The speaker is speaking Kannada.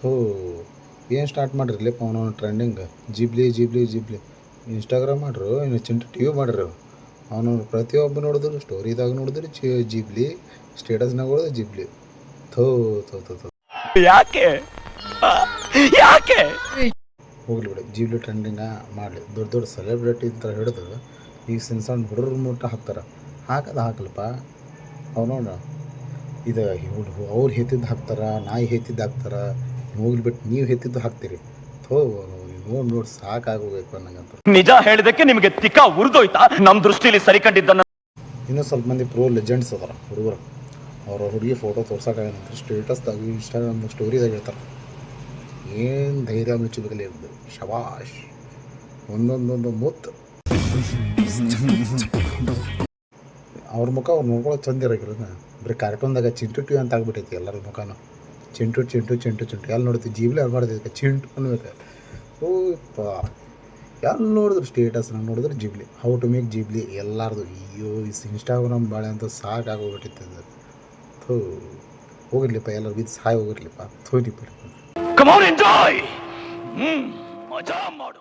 ಥೂ ಏನು ಸ್ಟಾರ್ಟ್ ಮಾಡಿರ್ಲಿಪ್ಪ ಅವನು trending Ghibli Ghibli Ghibli Instagram ಮಾಡ್ರು ಇನ್ನು ಚಿಂಟು ಟಿ ವಿ ಮಾಡ್ರಿ ಅವನು ಪ್ರತಿಯೊಬ್ಬ ನೋಡಿದ್ರು ಸ್ಟೋರಿದಾಗ ನೋಡಿದ್ರೆ ಜಿಬ್ಲಿ ಸ್ಟೇಟಸ್ನಾಗ ನೋಡಿದ್ರೆ ಜಿಬ್ಲಿ ಥೂ ಥೂ ಥೂ ಥೂ ಯಾಕೆ ಯಾಕೆ ಹೋಗ್ಲಿ ಬಿಡಿ ಜಿಬ್ಲಿ ಟ್ರೆಂಡಿಂಗ ಮಾಡಲಿ ದೊಡ್ಡ ದೊಡ್ಡ ಸೆಲೆಬ್ರಿಟಿ ಅಂತ ಹಿಡಿದು ಈಗ ಸಣ್ಣ ಸಣ್ಣ ಹುಡುಗರ ಮುಟ್ಟ ಹಾಕ್ತಾರೆ ಹಾಕಲ್ಪ ಅವನು ಇದು ಅವ್ರು ಹೆತ್ತಿದ್ದು ಹಾಕ್ತಾರೆ ನಾಯಿ ಹೆತ್ತಿದ್ದು ಹಾಕ್ತಾರೆ ಹೋಗ್ಲಿಬಿಟ್ಟು ನೀವು ಹೆತ್ತಿದ್ದು ಹಾಕ್ತೀರಿ ಥೋ ನೋಡಿ ಸಾಕಾಗೋಗೈತೆ ನನಗಂತ. ನಿಜ ಹೇಳಿದಕ್ಕೆ ನಿಮಗೆ ತಿಕ್ಕ ಉರಿದೋಯ್ತಾ? ನಮ್ಮ ದೃಷ್ಟಿಲಿ ಸರಿ ಕಂಡಿದ್ದನ್ನ ಇನ್ನೂ ಸ್ವಲ್ಪ ಮಂದಿ ಪ್ರೋ ಲೆಜೆಂಡ್ಸ್ ಅದಾರ ಹುಡುಗರು ಅವ್ರ ಹುಡುಗಿ ಫೋಟೋ ತೋರ್ಸೋಕ್ಕಾಗಂತ ಸ್ಟೇಟಸ್ದಾಗ ಇನ್ಸ್ಟಾಗ್ರಾಮ್ ಸ್ಟೋರಿದಾಗ ಹೇಳ್ತಾರೆ. ಏನು ಧೈರ್ಯ ಮೆಚ್ಚಬೇಕಲ್ಲಿ ಇರ್ಬೋದು ಶಬಾಷ್ ಒಂದೊಂದೊಂದು ಮುತ್ತು ಅವ್ರ ಮುಖ ಅವ್ರು ನೋಡ್ಕೊಳ್ಳೋ ಚಂದ ಇರೋಗಿಲ್ಲ ಬರೀ ಕಾರ್ಟೂನ್ದಾಗ ಚಿಂಟು ಟಿ ಅಂತ ಆಗ್ಬಿಟ್ಟೈತಿ ಎಲ್ಲರ ಮುಖನೂ ಚಿಂಟು ಚಿಂಟು ಚಿಂಟು ಚಿಂಟು ಎಲ್ಲಿ ನೋಡ್ತೀವಿ ಜೀಬ್ಲಿ ಅನ್ಬಾರ್ದೈತೆ ಚಿಂಟು ಅನ್ಬೇಕು. ಓಪ್ಪ ಎಲ್ಲಿ ನೋಡಿದ್ರು ಸ್ಟೇಟಸ್ನಾಗ ನೋಡಿದ್ರೆ Ghibli how to make Ghibli ಎಲ್ಲಾರ್ದು ಅಯ್ಯೋ ಇನ್ಸ್ಟಾಗ್ರಾಮ್ ಬಾಳೆ ಅಂತ ಸಾಕಾಗೋಗ್ಬಿಟ್ಟಿರ್ತದೆ. ಥೂ ಹೋಗಿರ್ಲಿಪ್ಪ ಎಲ್ಲರಿಗೂ ಇದು ಸಾಯಿ ಹೋಗಿರ್ಲಿಪ್ಪ ಥೋರಿಪ್ಪ. ಕಮ್ ಆನ್ ಎಂಜಾಯ್ ಮಜಾ ಮಾಡು.